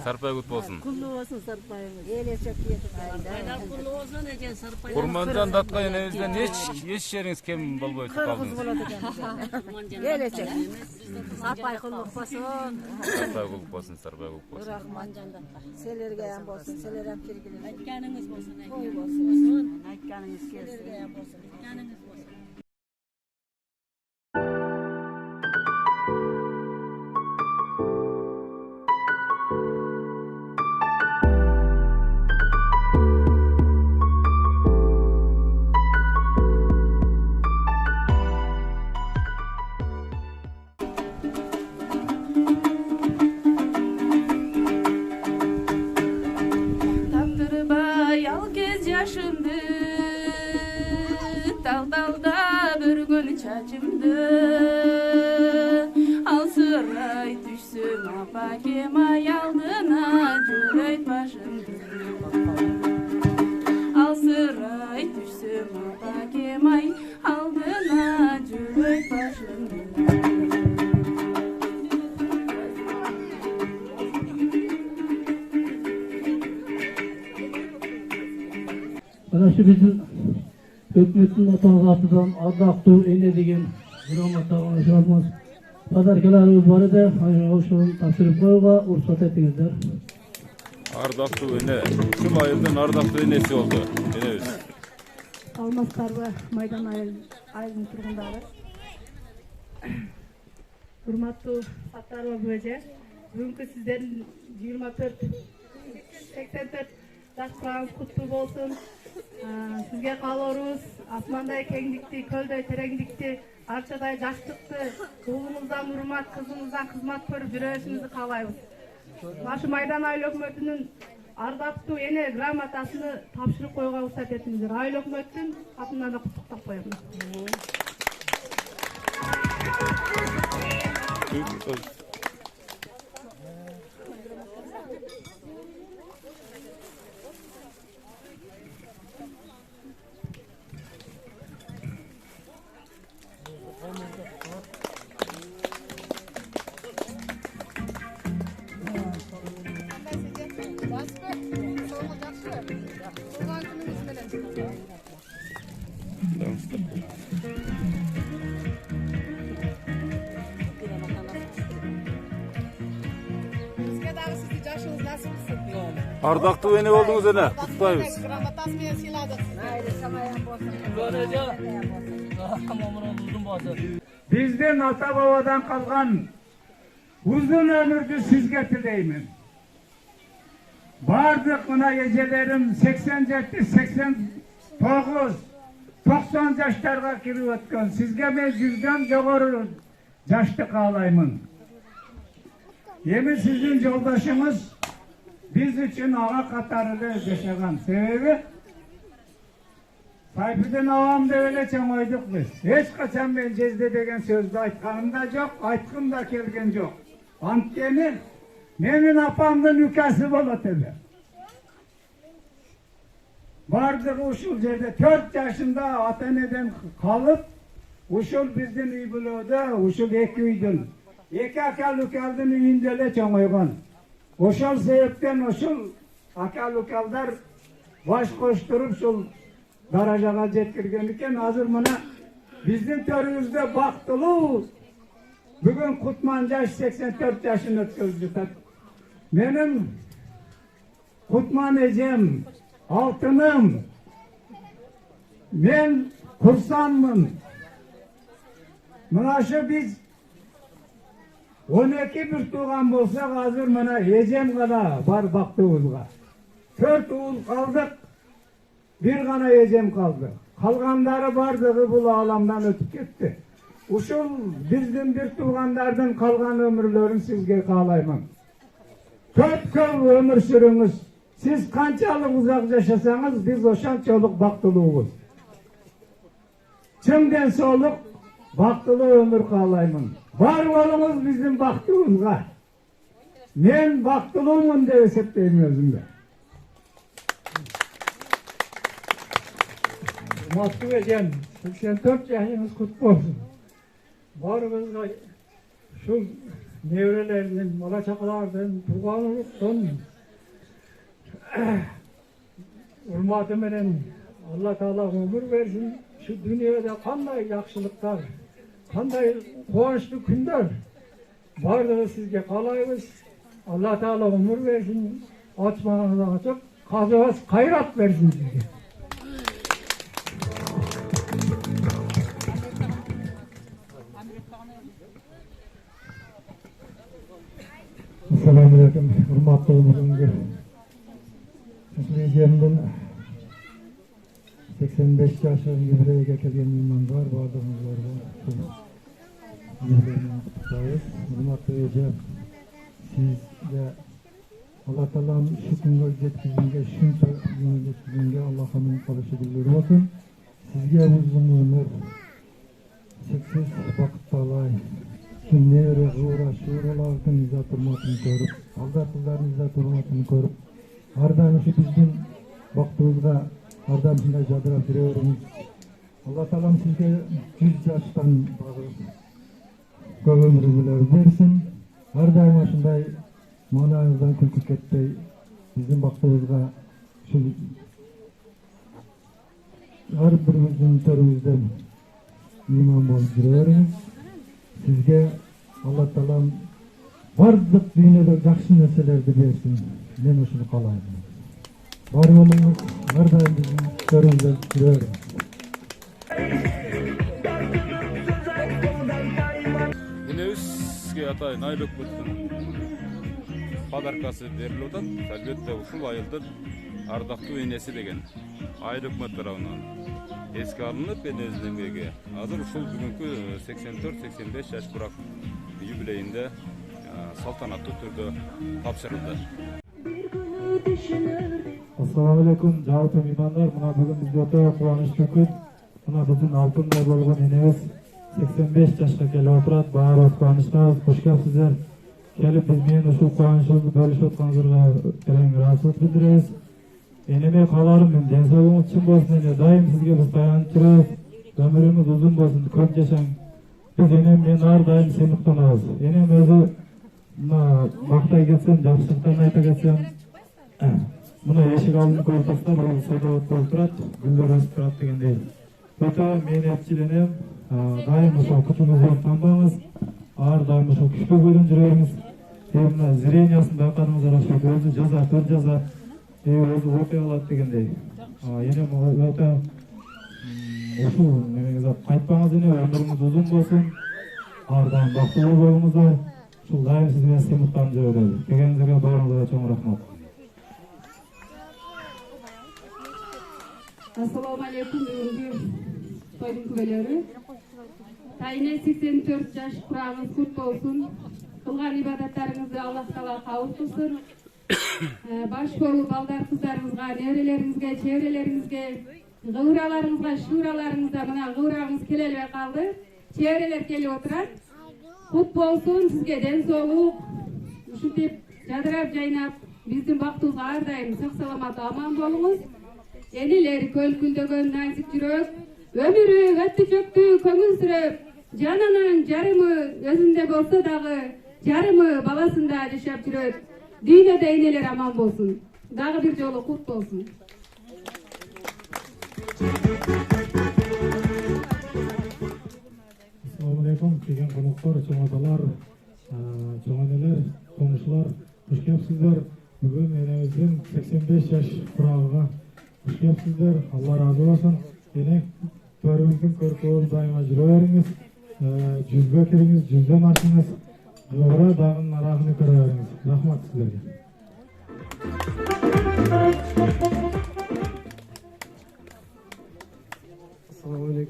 A: Sarpay kut bolsun.
B: Kullu olsun sarpayımız. Kullu olsun eken sarpayımız.
A: Kurmancan Datkay enebizden hiç yeriniz kim bolboyup kaldınız.
B: Kırgız boladı eken. Gelecek. Sarpay kulluk bolsun.
A: Sarpay kulluk bolsun, sarpay kulluk bolsun.
B: Rahmancan Datkay. Selergeyem bolsun, selerem kirgilir. Aytkanınız bolsun.
E: Koy bolsun.
B: Aytkanınız kelsin. Selergeyem bolsun. Aytkanınız bolsun.
T: Dalda bürgün çaçımdı Alsıray düşsün apa kemay aldına Cüreyt başımdı Alsıray düşsün apa kemay aldına Cüreyt başımdı
P: Ana şu bizim hükümetin atağatıdan ardaqtуу ene деген грамотаны шығармыз. Подаркаларыбыз бар еді, ошоны тапшырып коюуга уруксат этиңиздер.
A: Ардактуу эне, ушул айылдын ардактуу энеси болду. Энебиз.
U: Алмастарбы майдан айылдын тургундары. Урматтуу Саттарова бөже, бүгүнкү сиздердин 24-84 жаш курагыңыз куттуу болсун. Sizge kaloruz, asmanday kenglikti, kölday terenglikti, arçaday jaşlıkты, oğlunuzdan hurmat, kızınızdan hizmet görüp жүрөшүңүздү каалайбыз. Нашы майдан айыл өкмөтүнүн ардактуу эне грамотасыны тапшырып коюуга уруксат этиңиздер. Айыл өкмөттүн атынан да куттуктап коем.
A: Ардактуу эне болдуңуз эне, куттуктайбыз.
V: Биздин ата бабадан калган uzun ömürdü sizge tileymin. Bardıq mına gecelerim 87, 89, 90 yaşlarga kirip ötken. Sizge men 100'den jogorı yaşты kağlayımın. Emi sizin yoldaşımız biz için ağa katarılı yaşagan. Sebebi Sayfi'den ağam da öyle çamaydık biz. Hiç kaçan ben cezde degen sözde aytkanım da yok, aytkım da kelgen yok. Antkeni menin apamdın ükası bolu tabi. Vardık uşul yerde 4 yaşında ataneden kalıp uşul bizden İbula'da uşul 2 üydün. 2 akal ukaldın üyündele çamaygan. Uşul sebepten uşul akal ukaldar baş koşturup şul darajaga jetkirgen eken hazır mına bizdin törümüzde baktılı bugün Kutman yaş 84 yaşını ötküzdü. Benim Kutman ecem, altınım, ben kursanmın. Mına şu biz 12 bir tuğan bolsak hazır mına ecem kadar var baktığımızga. 4 uul kaldık. Bir gana ecem kaldı. Kalgandары bardығы bu alamdan ötüp gitti. Uşul bizden bir tuğanlardan kalgan ömürlerin sizge kalayman. Köp ömür sürünüz. Siz kançalık uzak yaşasanız biz oşançoluk baktılığız. Çımden soluk baktılı ömür kalayman. Var olunuz bizim baktığımızga. Men baktılığımın de esepleyim özümde. Matlı ecem 84 yaşınız kutlu olsun. Barımızga şu nevrelerden, mala çakalardan, turganlıktan hurmatı menen Allah Teala ömür versin. Şu dünyada kanday yaxşılıklar, kanday kuvançlı günler bardığı sizge kalayız. Allah Teala ömür versin. Açmanızı açıp, kazıvaz kayrat versin sizge.
I: Assalamu alaikum. Hurmatlı bugünkü ecemden 85 yaşın yubileyge kelgen imanlar bardığımız var. Hurmatlı ecem, sizge Allah Teala'nın şu günge yetkizginge, şunca günge yetkizginge Allah'ın kalışı bildir olsun. Sizge uzun ömür, seksiz vakit alay, nevre, uğra, şuuralardan izah durmasını görüp, aldatılların izah durmasını görüp, ardam şu bizden baktığımızda ardam şunday jadırap duruyoruz. Allah Teala'm sizge 100 yaştan көп ömürler versin. Ardam şunday manayızdan külkü ketpey, bizden baktığımızda şu her birimizin törümüzden iman bolup duruyoruz. Sizge Allah Teala'm bardıq dünyada жақсы нәрселерді берсін. Men ошону каалайм. Бар болуңуз, ар дайым биздин көрүүбүздө жүрөбүз.
A: Энебизге атайын айыл өкмөттүн подаркасы берилип атат. Албетте ушул айылдын ардактуу энеси деген айыл өкмөт тарабынан эске алынып энебиздин эмгеги. Азыр ушул бүгүнкү 84-85 жаш курак юбилейинде салтанаттуу түрдө тапшырылды.
I: Assalamu alaikum. Жалпы меймандар, мына бүгүн бизге өтө кубанычтуу күн. Мына биздин алтындай болгон энебиз 85 жашка келип отурат. Баары кубанычтабыз, кош келипсиздер. Келип биз менен ушул кубанычыбызды бөлүшүп атканыңыздарга терең ыраазычылык билдиребиз. Энеме кааларым мен ден соолугуңуз чын болсун эне. Дайым сизге биз таянып жүрөбүз. Өмүрүңүз узун болсун, көп жашаң. Биз энем менен ар дайым сыймыктанабыз. Энем өзү мына мактай кетсем, жакшылыктан айта кетсем, мына эшик алдын көрүп тастап, ал садабат болуп турат, гүлдөр өсүп турат дегендей. Өтө мээнетчил энем, дайым ошол кутуңузду танбаңыз, ар дайым ошол күчтүү бойдон жүрөңүз. Мына зрениясын байкадыңыздар, ошол өзү жазат, өр жазат, өзү окуй алат дегендей. Энем өтө ушул немеңиз кайтпаңыз эне, өмүрүңүз узун болсун, ар дайым бактылуу болуңуздар. Ушул дайым сиз менен сыймыктанып жүрөлү. Дегениңизге баарыңызга чоң рахмат.
T: Assalamu alaikum бүгүнкү тойдун күбөлөрү. Тайыне 84 жаш курагыңыз кут болсун. Кылган ибадаттарыңызды Аллах Таала кабыл кылсын. Баш болуп балдар кыздарыңызга, неберелериңизге, чеберелериңизге, гыураларыңызга, шуураларыңызда мына гыурагыңыз келе элбей калды. Чеберелер келип отурат. Кут болсун, сизге ден соолук. Ушинтип жадырап жайнап, биздин бактыбызга ар дайым сак саламат аман болуңуз. Энелер көлкүлдөгөн назик жүрөк, өмүрү өттү чөктү көңүл сүрөп, жананын жарымы өзүндө болсо дагы, жарымы баласында жашап жүрөт. Дүйнөдө энелер аман болсун. Дагы бир жолу кут болсун.
I: Assalamu alaikum. Kelген коноктор, чоң аталар, чоң энелер, комушулар, кош келипсиздер. Бүгүн энебиздин 85 жаш курагыга Hoş geldinizler. Allah razı olsun. Yine körümüzün körküğü daima жүрө бериңиz. Жүзгө кириңиz, жүздөн ашыңыз. Doğru dağın arağını körө бериңиz. Rahmat sizlerге.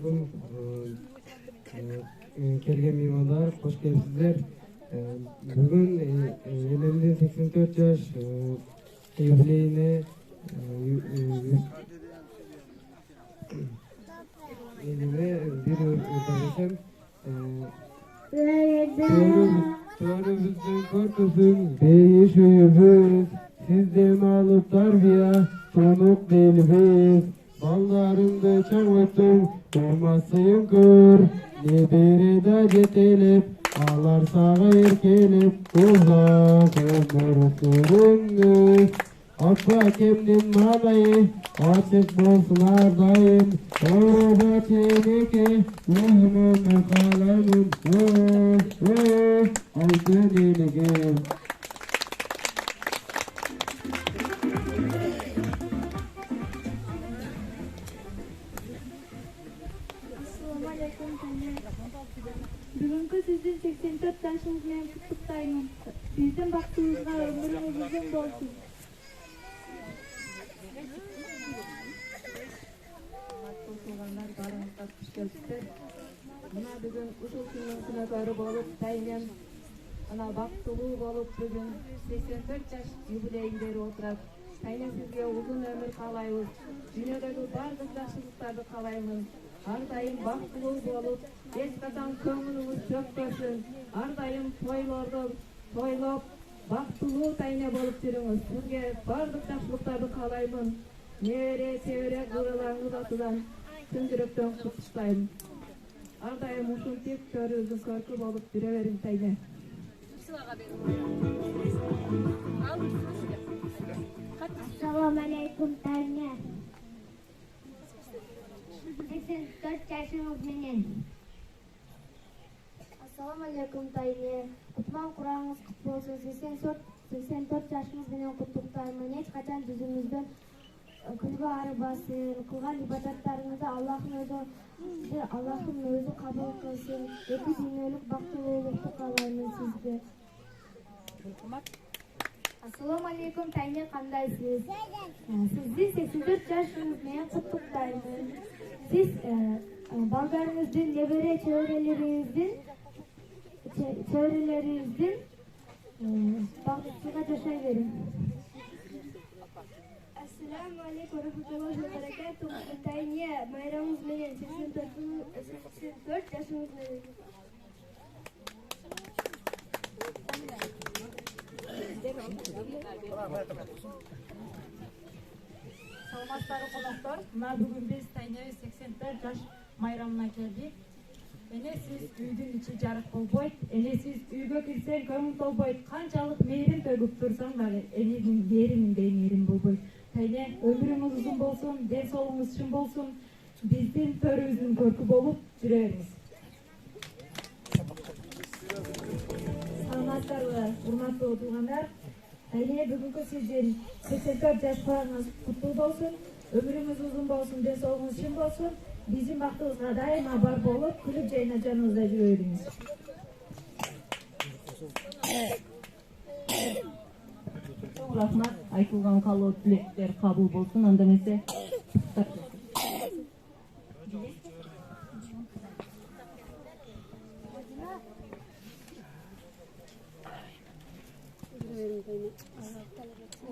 D: алейкум. Келген меймандар, хош келипсиздер. Бүгүн элимдин 84 жаш юбилейине бир өтөбүздүн төрүбүздүн көркүсүн бейиш үйүбүз, сизден алып тарбия тунук делбиз. Балдарыңды чоң өттүң, болмасыйын көр, небереда жетелеп, алар сага эркелеп, узак өмүр сүрүңүз. Апа кемдин малайы, ачык болсун ардайым, ороба тенеке, өзүмө калаймын, алтын элегем.
N: Бүгүнкү сиздин 84 жашыңыз менен куттуктайм. Биздин бактыбызга өмүрүңүз узун болсун.
C: Барыңызга куш келипсиздер. Мына бүгүн ушул күндүн күнөөкөрү болуп, тайынем ана бактылуу болуп бүгүн 84 жаш юбилейиндери отурат. Тайынем сизге узун өмүр каалайбыз. Дүйнөдөгү бардык жакшылыктарды каалаймын. Ар дайым бактылуу болуп, эч качан көңүлүңүз чөкпөсүн. Ар дайым тойлорду тойлоп, бактылуу тайыне болуп жүрүңүз. Сизге бардык жакшылыктарды каалаймын. Небере чебере кызыларыңыз атынан чын жүрөктөн куттуктайм. Ар дайым ушинтип төрүбүздүн көркү болуп жүрө бериң тайыне.
N: Assalamu alaikum tayne. 84 жашыңыз менен. Assalamu alaikum tayne. Кутман кураңыз кут болсун. 84 жашыңыз менен куттуктаймын. Эч качан жүзүңүздөн күлгө арыбасын. Кылган ибадаттарыңызды Аллахым өзү кабыл кылсын. Эки дүйнөлүк бактылуулукту каалаймын сизге. Assalamu alaikum tayne, кандайсыз? Сизди 84 жашыңыз менен куттуктаймын. Siz baldarınızın, nebere çevrelerinizin bağlısına yaşay verin. Assalamu alaikum ve rahmetullahi ve berekatuhu. Tayniye, bayramımız benim 84 yaşımız benim.
K: Саламаттары коноктор, мына бүгүн биз Тайнебиз 84 жаш майрамына келдик. Эне сиз үйдүн ичи жарык болбойт, эне сиз үйгө кирсең көңүл толбойт, канчалык мээрим төгүп турсаң дагы эненин мээриминдей мээрим болбойт. Тайне, өмүрүңүз узун болсун, ден соолугуңуз чың болсун, биздин төрүбүздүн көркү болуп жүрө бериңиз. Саламаттарбы, урматтуу туугандар. Тайне, бүгүнкү сиздин 84 жаш кураңыз куттуу болсун, өмүрүңүз узун болсун, ден соолугуңуз чың болсун, биздин бактыбызга дайыма бар болуп, күлүп жайна жаныбызда жүрө бериңиз. Чоң рахмат, айтылган каалоо тилектер кабыл болсун, анда эмесе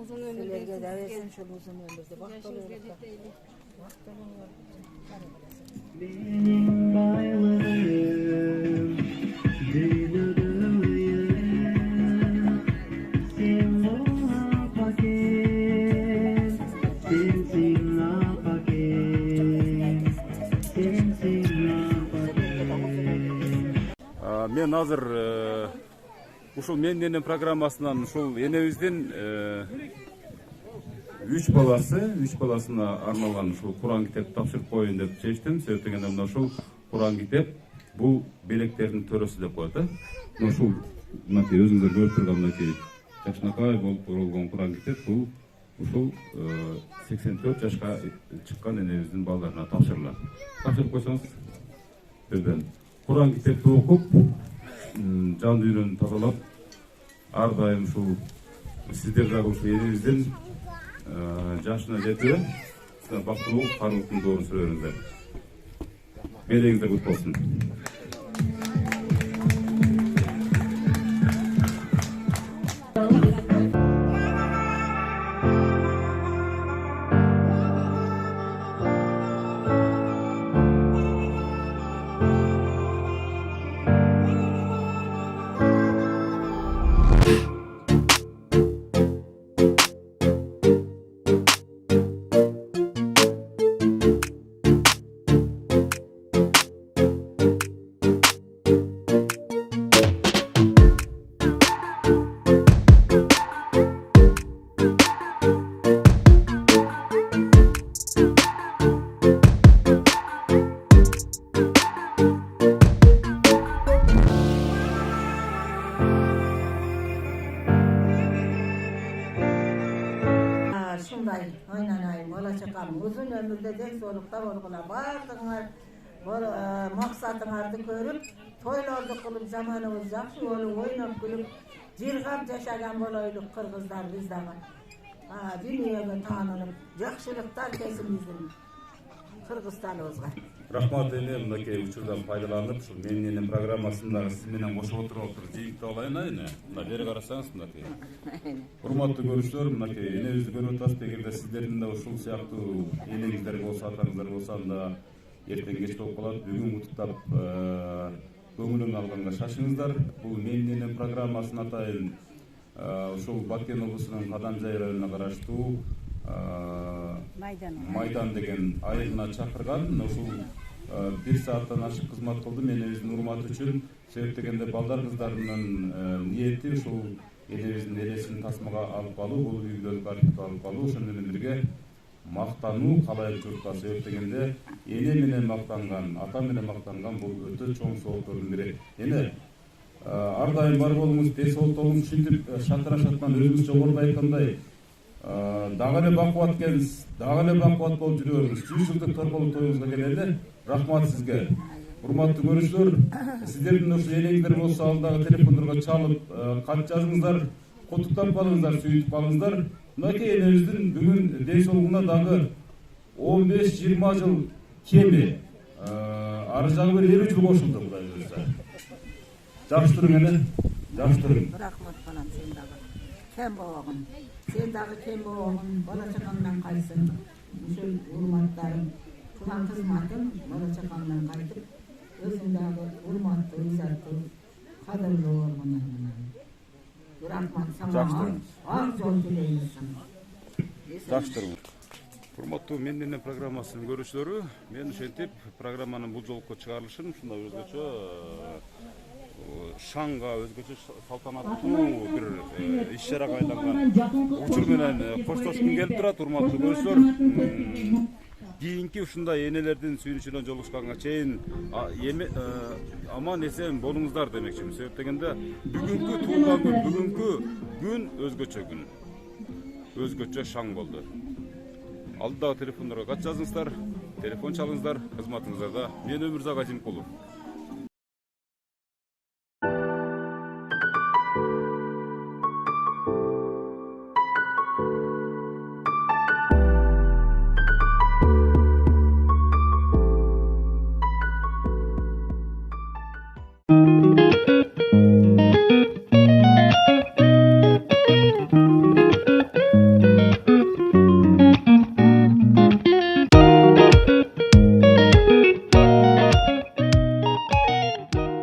L: Uzun ömürlerge de versin şu uzun ömürde. Yaşınızga jeteyli.
G: Benim baylığım düğünüm sen bana paket sensin na paket sensin na paket.
A: Men azыр ушул менденен программасынан ушул энебиздин 3 баласына арналган ушул Куран китеп тапшырып коеюн деп чечтим. Себеп дегенде мына ушул Куран китеп бул белектердин төрөсү деп коет. Ушул мынакей өзүңүздөр көрүп турган мынакей жакшынакай болуп урулган Куран китеп бул ушул 84 жашка чыккан энебиздин балдарына тапшырылат. Тапшырып койсоңуз бирден Куран китепти окуп, жан дүйнөнү тазалап, ар дайым ушул сиздер дагы ушул элибиздин жашына жетүү, бактылуу каарылыктын доорун сүрө бериңиздер. Береңиздер кут болсун.
L: Şunday oynanayım, ola çıkalım. Uzun ömürde dek solukta olgula bardığınlar, maksatыңарды көрүп, тойларды кылып, заманыбыз жакшы болуп, ойноп күлүп, жыргап жашаган болойлук кыргыздар биз дагы. Дүйнөгө таанылып, жакшылыктар келсин биздин Кыргызстаныбызга.
A: Рахмат эне, мынакей учурдан пайдаланып, ушул менин энем программасындагы сиз менен кошуп отуруп жыйынтып алайын эне. Мына бери карасаңыз мынакей. Урматтуу көрүүчүлөр, мынакей энебизди көрүп атасыз. Эгерде сиздердин да ушул сыяктуу энеңиздер болсо, атаңыздар болсо, анда эртең кеч болуп калат. Бүгүн куттуктап көңүлүн алганга шашыңыздар. Бул менин энем программасын атайын ушул Баткен облусунун Кадамжай районуна караштуу Майдан деген айылына чакырган. Ушул 1 сааттан ашык кызмат кылды. Энебиздин урматы үчүн. Себеп дегенде балдар кыздарынын ниети ушул энебиздин элесин тасмага алып калуу, бул үйлөргө алып калуу, ошону менен бирге мактануу калайык журтка. Себеп дегенде эне менен мактанган, ата менен мактанган бул өтө чоң соолуктардын бири. Эне ар дайым бар болуңуз, тез олтолуңуз, ушинтип шатырашатман өзүңүз жогоруда айткандай дагы эле бакубат экенсиз, дагы эле бакубат болуп жүрө бериңиз. 100 жылдык торколук тоюңузга келели. Рахмат сизге. Урматтуу көрүүчүлөр, сиздердин ошо энеңиздер болсо алдагы телефондорго чалып кат жазыңыздар, куттуктап калыңыздар, сүйүтүп калыңыздар. Мынакей энебиздин бүгүн ден соолугуна дагы 15-20 жыл кеми, ары жагы бир 50 жыл кошулду, Кудай буюрса. Жакшы туруң эне, жакшы туруң.
L: Рахмат балам, сен дагы кем болгон. Sen dağı kem boğun, bana çakandan kaysın. Uşul urmatlarım, kılan kızmatın, bana çakandan kaytıp, özün dağı urmattı, izarttı, kadırlı olmanın. Rahmat sana ağır yol dileylesin.
A: Жакшы туруң. Урматтуу менин энем программасынын көрүүчүлөрү, мен ушинтип программанын бул жолку чыгарылышын ушундай өзгөчө шаңга, өзгөчө салтанаттуу бир иш-чарага айланган учур менен коштошкум келип турат. Урматтуу көрүүчүлөр, кийинки ушундай энелердин сүйүнүчүнө жолугушканга чейин аман эсен болуңуздар демекчимин. Себеп дегенде бүгүнкү туулган күн, бүгүнкү күн өзгөчө күн, өзгөчө шаң болду. Алдыдагы телефондорго кат жазыңыздар, телефон чалыңыздар, кызматыңыздарда. Мен Өмүрзак Азимкулов.